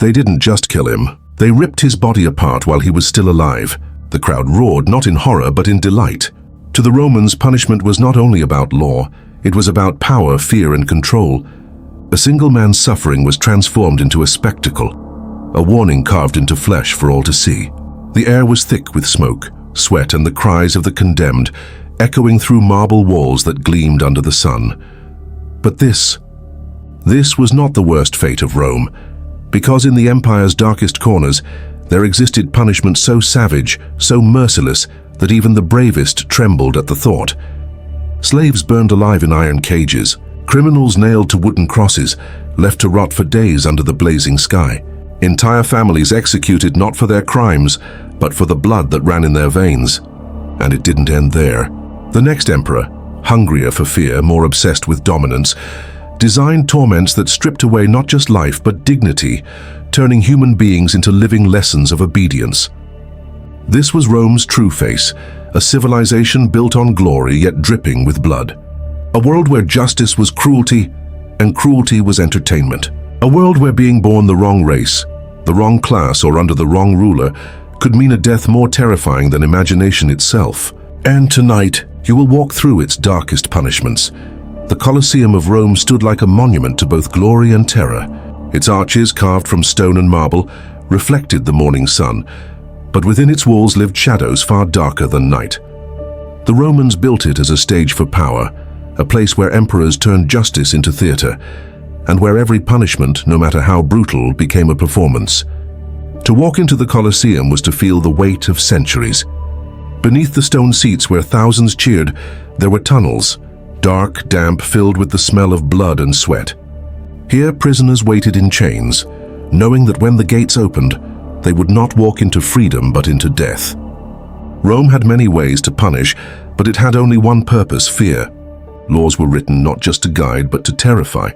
They didn't just kill him. They ripped his body apart while he was still alive. The crowd roared, not in horror but in delight. To the Romans, punishment was not only about law, it was about power, fear, and control. A single man's suffering was transformed into a spectacle, a warning carved into flesh for all to see. The air was thick with smoke, sweat, and the cries of the condemned, echoing through marble walls that gleamed under the sun. But this was not the worst fate of Rome, because in the empire's darkest corners, there existed punishment so savage, so merciless, that even the bravest trembled at the thought. Slaves burned alive in iron cages, criminals nailed to wooden crosses, left to rot for days under the blazing sky. Entire families executed not for their crimes, but for the blood that ran in their veins. And it didn't end there. The next emperor, hungrier for fear, more obsessed with dominance, designed torments that stripped away not just life but dignity, turning human beings into living lessons of obedience. This was Rome's true face, a civilization built on glory yet dripping with blood. A world where justice was cruelty and cruelty was entertainment. A world where being born the wrong race, the wrong class, or under the wrong ruler could mean a death more terrifying than imagination itself. And tonight, you will walk through its darkest punishments. The Colosseum of Rome stood like a monument to both glory and terror. Its arches, carved from stone and marble, reflected the morning sun, but within its walls lived shadows far darker than night. The Romans built it as a stage for power, a place where emperors turned justice into theater, and where every punishment, no matter how brutal, became a performance. To walk into the Colosseum was to feel the weight of centuries. Beneath the stone seats where thousands cheered, there were tunnels, dark, damp, filled with the smell of blood and sweat. Here prisoners waited in chains, knowing that when the gates opened, they would not walk into freedom but into death. Rome had many ways to punish, but it had only one purpose: fear. Laws were written not just to guide but to terrify.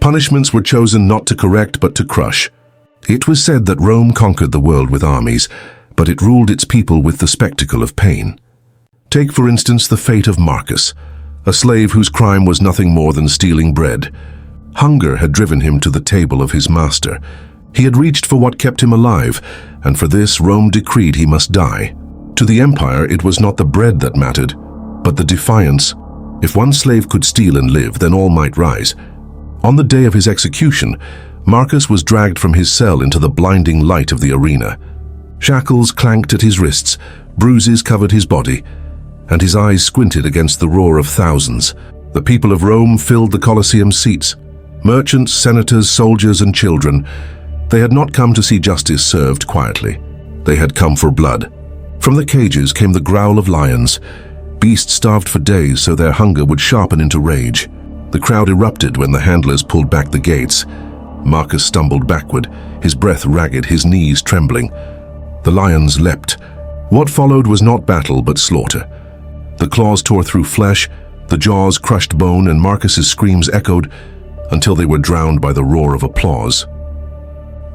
Punishments were chosen not to correct but to crush. It was said that Rome conquered the world with armies, but it ruled its people with the spectacle of pain. Take, for instance, the fate of Marcus, a slave whose crime was nothing more than stealing bread. Hunger had driven him to the table of his master. He had reached for what kept him alive, and for this Rome decreed he must die. To the empire, it was not the bread that mattered, but the defiance. If one slave could steal and live, then all might rise. On the day of his execution, Marcus was dragged from his cell into the blinding light of the arena. Shackles clanked at his wrists, bruises covered his body, and his eyes squinted against the roar of thousands. The people of Rome filled the Colosseum seats. Merchants, senators, soldiers, and children. They had not come to see justice served quietly. They had come for blood. From the cages came the growl of lions. Beasts starved for days so their hunger would sharpen into rage. The crowd erupted when the handlers pulled back the gates. Marcus stumbled backward, his breath ragged, his knees trembling. The lions leapt. What followed was not battle but slaughter. The claws tore through flesh, the jaws crushed bone, and Marcus's screams echoed until they were drowned by the roar of applause.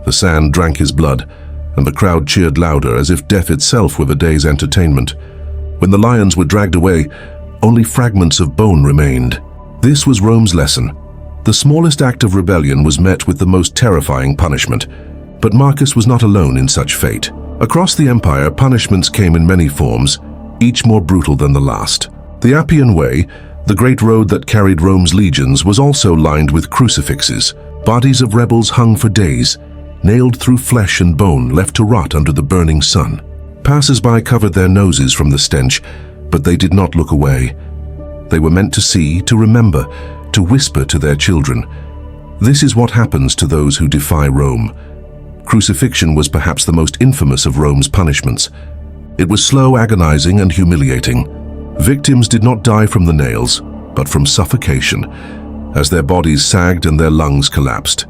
The sand drank his blood, and the crowd cheered louder, as if death itself were the day's entertainment. When the lions were dragged away, only fragments of bone remained. This was Rome's lesson. The smallest act of rebellion was met with the most terrifying punishment. But Marcus was not alone in such fate. Across the empire, punishments came in many forms, each more brutal than the last. The Appian Way, the great road that carried Rome's legions, was also lined with crucifixes. Bodies of rebels hung for days, nailed through flesh and bone, left to rot under the burning sun. Passers-by covered their noses from the stench, but they did not look away. They were meant to see, to remember, to whisper to their children. This is what happens to those who defy Rome. Crucifixion was perhaps the most infamous of Rome's punishments. It was slow, agonizing, and humiliating. Victims did not die from the nails, but from suffocation, as their bodies sagged and their lungs collapsed.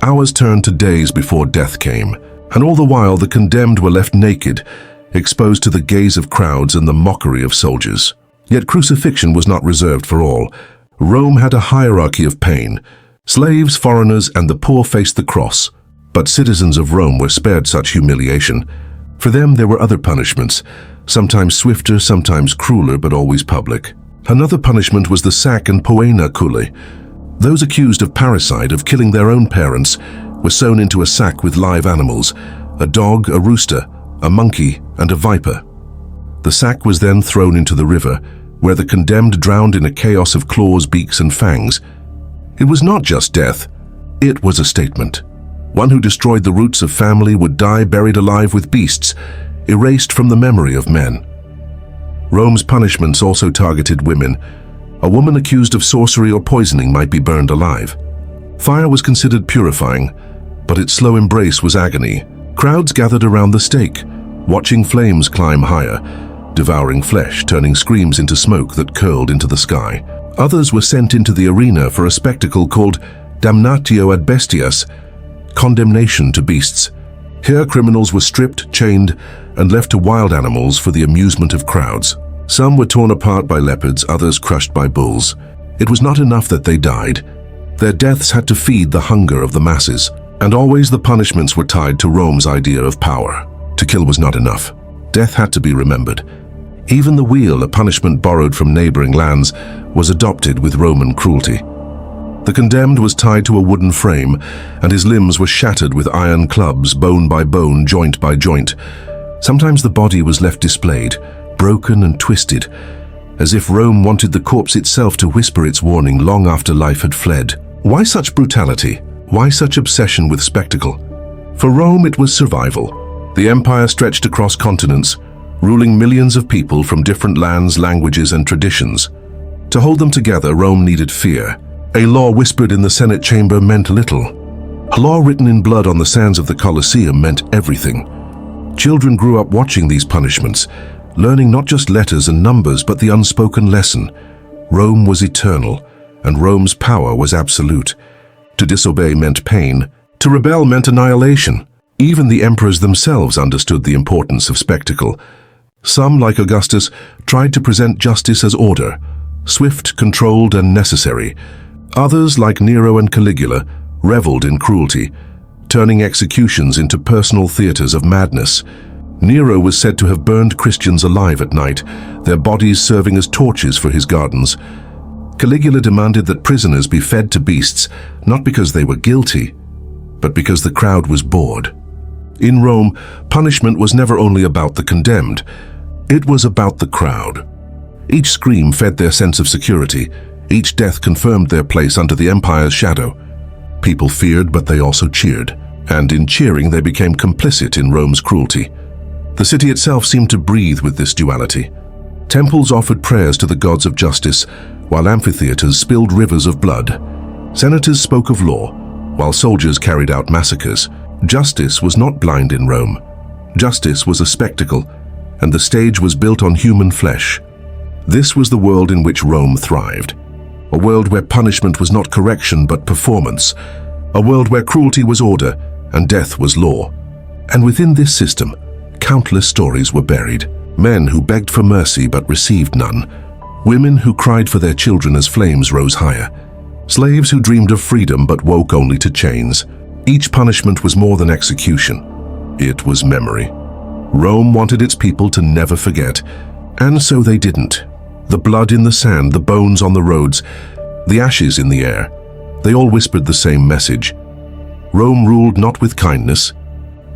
Hours turned to days before death came, and all the while the condemned were left naked, exposed to the gaze of crowds and the mockery of soldiers. Yet crucifixion was not reserved for all. Rome had a hierarchy of pain. Slaves, foreigners, and the poor faced the cross. But citizens of Rome were spared such humiliation. For them there were other punishments, sometimes swifter, sometimes crueler, but always public. Another punishment was the sack and poena culae. Those accused of parricide, of killing their own parents, were sewn into a sack with live animals, a dog, a rooster, a monkey, and a viper. The sack was then thrown into the river, where the condemned drowned in a chaos of claws, beaks, and fangs. It was not just death, it was a statement. One who destroyed the roots of family would die buried alive with beasts, erased from the memory of men. Rome's punishments also targeted women. A woman accused of sorcery or poisoning might be burned alive. Fire was considered purifying, but its slow embrace was agony. Crowds gathered around the stake, watching flames climb higher, devouring flesh, turning screams into smoke that curled into the sky. Others were sent into the arena for a spectacle called damnatio ad bestias, condemnation to beasts. Here criminals were stripped, chained, and left to wild animals for the amusement of crowds. Some were torn apart by leopards, others crushed by bulls. It was not enough that they died. Their deaths had to feed the hunger of the masses. And always the punishments were tied to Rome's idea of power. To kill was not enough. Death had to be remembered. Even the wheel, a punishment borrowed from neighboring lands, was adopted with Roman cruelty. The condemned was tied to a wooden frame, and his limbs were shattered with iron clubs, bone by bone, joint by joint. Sometimes the body was left displayed, broken and twisted, as if Rome wanted the corpse itself to whisper its warning long after life had fled. Why such brutality? Why such obsession with spectacle? For Rome, it was survival. The empire stretched across continents, ruling millions of people from different lands, languages, and traditions. To hold them together, Rome needed fear. A law whispered in the Senate chamber meant little. A law written in blood on the sands of the Colosseum meant everything. Children grew up watching these punishments, learning not just letters and numbers, but the unspoken lesson. Rome was eternal, and Rome's power was absolute. To disobey meant pain. To rebel meant annihilation. Even the emperors themselves understood the importance of spectacle. Some, like Augustus, tried to present justice as order, swift, controlled, and necessary. Others, like Nero and Caligula, reveled in cruelty, turning executions into personal theaters of madness. Nero was said to have burned Christians alive at night, their bodies serving as torches for his gardens. Caligula demanded that prisoners be fed to beasts, not because they were guilty, but because the crowd was bored. In Rome, punishment was never only about the condemned, it was about the crowd. Each scream fed their sense of security, each death confirmed their place under the empire's shadow. People feared, but they also cheered, and in cheering they became complicit in Rome's cruelty. The city itself seemed to breathe with this duality. Temples offered prayers to the gods of justice, while amphitheaters spilled rivers of blood. Senators spoke of law, while soldiers carried out massacres. Justice was not blind in Rome. Justice was a spectacle, and the stage was built on human flesh. This was the world in which Rome thrived. A world where punishment was not correction but performance. A world where cruelty was order and death was law. And within this system, countless stories were buried. Men who begged for mercy but received none. Women who cried for their children as flames rose higher. Slaves who dreamed of freedom but woke only to chains. Each punishment was more than execution. It was memory. Rome wanted its people to never forget, and so they didn't. The blood in the sand, the bones on the roads, the ashes in the air, they all whispered the same message. Rome ruled not with kindness,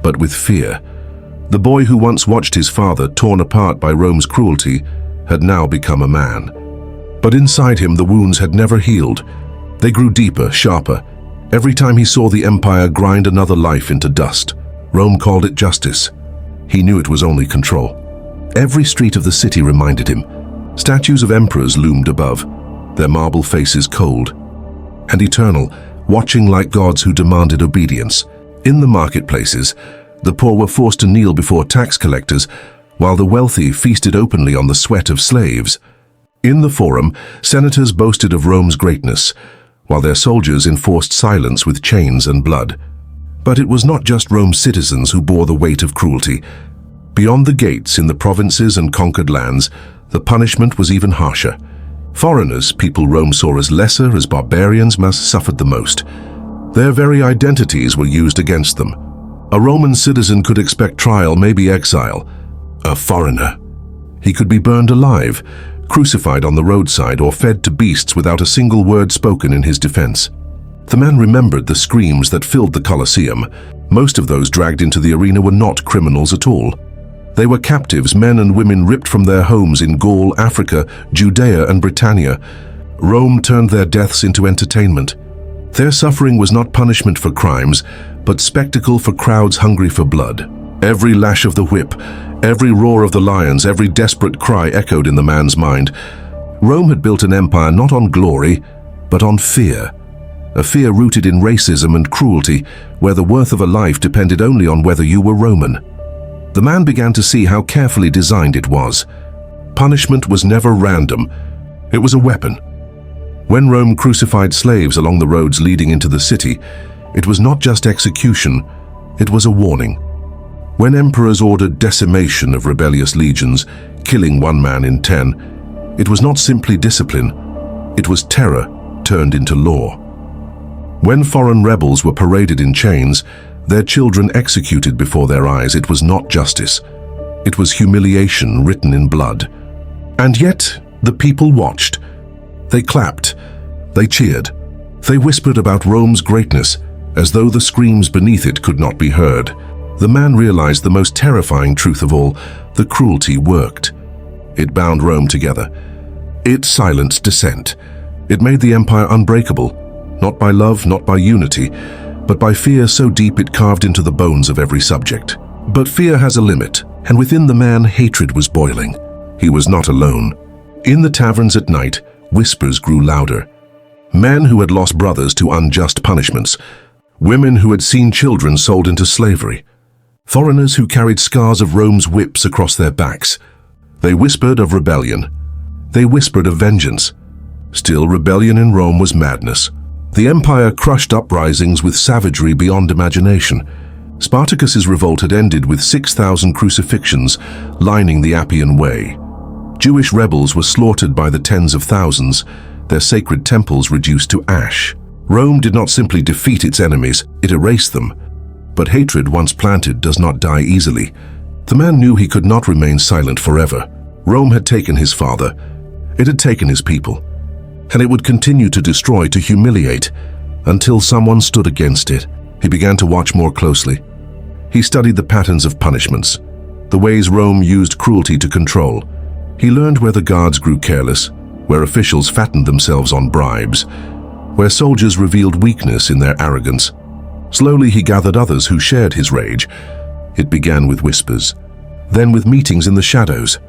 but with fear. The boy who once watched his father torn apart by Rome's cruelty had now become a man. But inside him the wounds had never healed. They grew deeper, sharper. Every time he saw the empire grind another life into dust, Rome called it justice. He knew it was only control. Every street of the city reminded him. Statues of emperors loomed above, their marble faces cold and eternal, watching like gods who demanded obedience. In the marketplaces, the poor were forced to kneel before tax collectors, while the wealthy feasted openly on the sweat of slaves. In the forum, senators boasted of Rome's greatness, while their soldiers enforced silence with chains and blood. But it was not just Rome's citizens who bore the weight of cruelty. Beyond the gates, in the provinces and conquered lands, the punishment was even harsher. Foreigners, people Rome saw as lesser, as barbarians, must suffered the most. Their very identities were used against them. A Roman citizen could expect trial, maybe exile. A foreigner, he could be burned alive, crucified on the roadside, or fed to beasts without a single word spoken in his defense. The man remembered the screams that filled the Colosseum. Most of those dragged into the arena were not criminals at all. They were captives, men and women ripped from their homes in Gaul, Africa, Judea, and Britannia. Rome turned their deaths into entertainment. Their suffering was not punishment for crimes, but spectacle for crowds hungry for blood. Every lash of the whip, every roar of the lions, every desperate cry echoed in the man's mind. Rome had built an empire not on glory, but on fear. A fear rooted in racism and cruelty, where the worth of a life depended only on whether you were Roman. The man began to see how carefully designed it was. Punishment was never random. It was a weapon. When Rome crucified slaves along the roads leading into the city, it was not just execution, it was a warning. When emperors ordered decimation of rebellious legions, killing 1 man in 10, it was not simply discipline, it was terror turned into law. When foreign rebels were paraded in chains, their children executed before their eyes, it was not justice. It was humiliation written in blood. And yet, the people watched. They clapped. They cheered. They whispered about Rome's greatness, as though the screams beneath it could not be heard. The man realized the most terrifying truth of all: the cruelty worked. It bound Rome together. It silenced dissent. It made the empire unbreakable, not by love, not by unity, but by fear so deep it carved into the bones of every subject. But fear has a limit, and within the man hatred was boiling. He was not alone. In the taverns at night, whispers grew louder. Men who had lost brothers to unjust punishments, women who had seen children sold into slavery, foreigners who carried scars of Rome's whips across their backs. They whispered of rebellion. They whispered of vengeance. Still, rebellion in Rome was madness. The empire crushed uprisings with savagery beyond imagination. Spartacus's revolt had ended with 6,000 crucifixions lining the Appian Way. Jewish rebels were slaughtered by the tens of thousands, their sacred temples reduced to ash. Rome did not simply defeat its enemies, it erased them. But hatred once planted does not die easily. The man knew he could not remain silent forever. Rome had taken his father. It had taken his people. And it would continue to destroy, to humiliate, until someone stood against it. He began to watch more closely. He studied the patterns of punishments, the ways Rome used cruelty to control. He learned where the guards grew careless, where officials fattened themselves on bribes, where soldiers revealed weakness in their arrogance. Slowly he gathered others who shared his rage. It began with whispers, then with meetings in the shadows,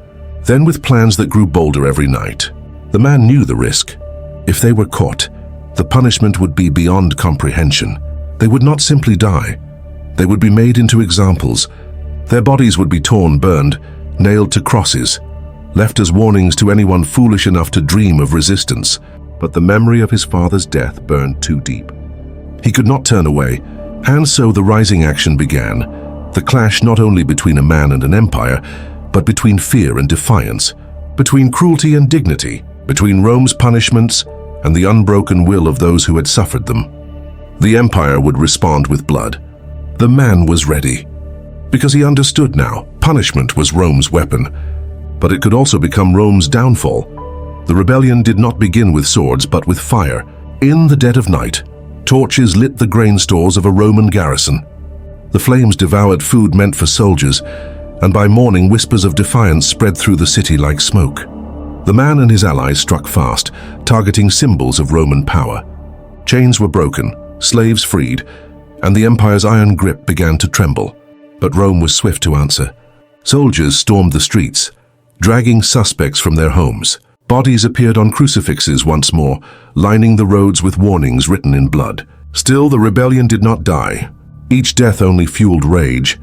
then with plans that grew bolder every night. The man knew the risk. If they were caught, the punishment would be beyond comprehension. They would not simply die. They would be made into examples. Their bodies would be torn, burned, nailed to crosses, left as warnings to anyone foolish enough to dream of resistance. But the memory of his father's death burned too deep. He could not turn away, and so the rising action began. The clash not only between a man and an empire, but between fear and defiance, between cruelty and dignity, between Rome's punishments and the unbroken will of those who had suffered them. The empire would respond with blood. The man was ready, because he understood now. Punishment was Rome's weapon, but it could also become Rome's downfall. The rebellion did not begin with swords, but with fire. In the dead of night, torches lit the grain stores of a Roman garrison. The flames devoured food meant for soldiers, and by morning whispers of defiance spread through the city like smoke. The man and his allies struck fast, targeting symbols of Roman power. Chains were broken, slaves freed, and the empire's iron grip began to tremble. But Rome was swift to answer. Soldiers stormed the streets, dragging suspects from their homes. Bodies appeared on crucifixes once more, lining the roads with warnings written in blood. Still, the rebellion did not die. Each death only fueled rage.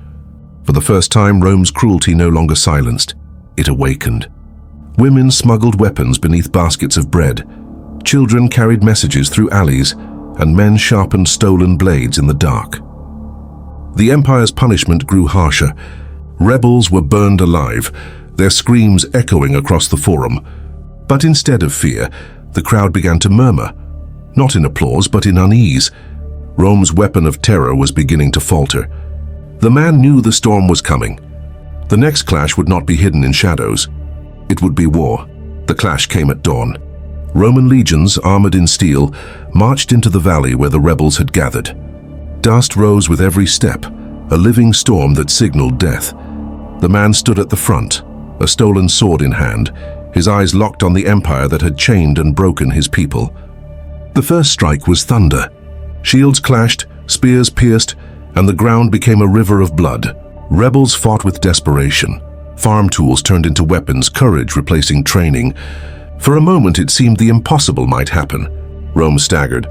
For the first time, Rome's cruelty no longer silenced. It awakened. Women smuggled weapons beneath baskets of bread. Children carried messages through alleys, and men sharpened stolen blades in the dark. The empire's punishment grew harsher. Rebels were burned alive, their screams echoing across the forum. But instead of fear, the crowd began to murmur, not in applause but in unease. Rome's weapon of terror was beginning to falter. The man knew the storm was coming. The next clash would not be hidden in shadows. It would be war. The clash came at dawn. Roman legions, armored in steel, marched into the valley where the rebels had gathered. Dust rose with every step, a living storm that signaled death. The man stood at the front, a stolen sword in hand, his eyes locked on the empire that had chained and broken his people. The first strike was thunder. Shields clashed, spears pierced, and the ground became a river of blood. Rebels fought with desperation. Farm tools turned into weapons, courage replacing training. For a moment it seemed the impossible might happen. Rome staggered.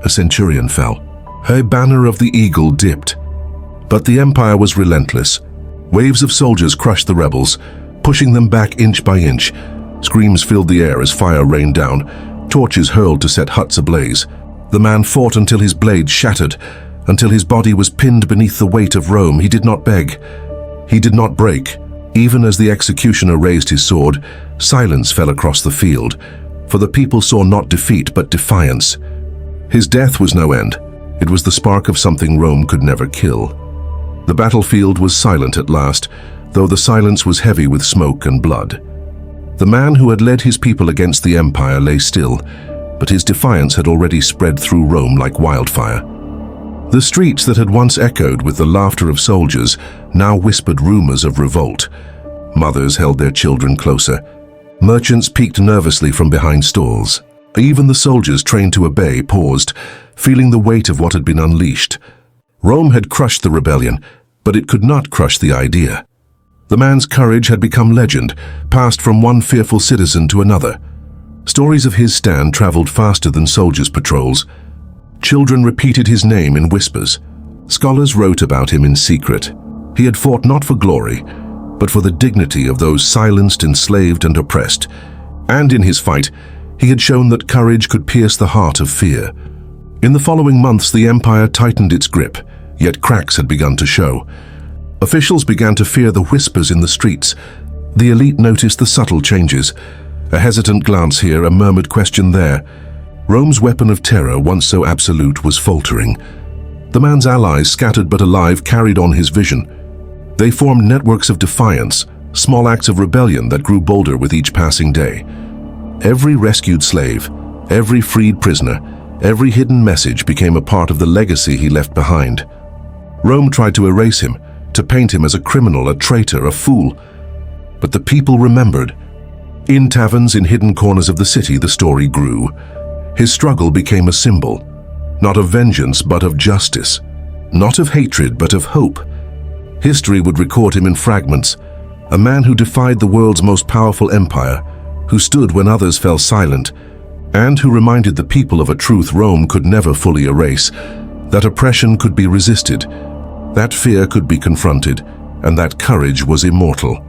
A centurion fell. Her banner of the eagle dipped. But the empire was relentless. Waves of soldiers crushed the rebels, pushing them back inch by inch. Screams filled the air as fire rained down, torches hurled to set huts ablaze. The man fought until his blade shattered, until his body was pinned beneath the weight of Rome. He did not beg. He did not break. Even as the executioner raised his sword, silence fell across the field, for the people saw not defeat but defiance. His death was no end. It was the spark of something Rome could never kill. The battlefield was silent at last, though the silence was heavy with smoke and blood. The man who had led his people against the empire lay still, but his defiance had already spread through Rome like wildfire. The streets that had once echoed with the laughter of soldiers now whispered rumors of revolt. Mothers held their children closer. Merchants peeked nervously from behind stalls. Even the soldiers trained to obey paused, feeling the weight of what had been unleashed. Rome had crushed the rebellion, but it could not crush the idea. The man's courage had become legend, passed from one fearful citizen to another. Stories of his stand traveled faster than soldiers' patrols. Children repeated his name in whispers. Scholars wrote about him in secret. He had fought not for glory, but for the dignity of those silenced, enslaved, and oppressed. And in his fight, he had shown that courage could pierce the heart of fear. In the following months, the empire tightened its grip, yet cracks had begun to show. Officials began to fear the whispers in the streets. The elite noticed the subtle changes. A hesitant glance here, a murmured question there. Rome's weapon of terror, once so absolute, was faltering. The man's allies, scattered but alive, carried on his vision. They formed networks of defiance, small acts of rebellion that grew bolder with each passing day. Every rescued slave, every freed prisoner, every hidden message became a part of the legacy he left behind. Rome tried to erase him, to paint him as a criminal, a traitor, a fool. But the people remembered. In taverns in hidden corners of the city, the story grew. His struggle became a symbol, not of vengeance but of justice, not of hatred but of hope. History would record him in fragments, a man who defied the world's most powerful empire, who stood when others fell silent, and who reminded the people of a truth Rome could never fully erase, that oppression could be resisted, that fear could be confronted, and that courage was immortal.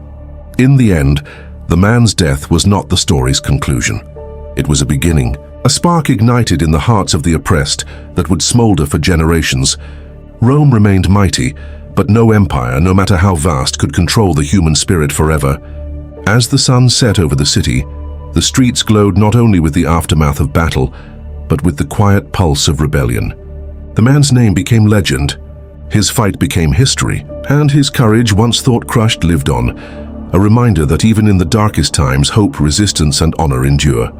In the end, the man's death was not the story's conclusion. It was a beginning, a spark ignited in the hearts of the oppressed that would smolder for generations. Rome remained mighty, but no empire, no matter how vast, could control the human spirit forever. As the sun set over the city, the streets glowed not only with the aftermath of battle, but with the quiet pulse of rebellion. The man's name became legend, his fight became history, and his courage, once thought crushed, lived on, a reminder that even in the darkest times, hope, resistance, and honor endure.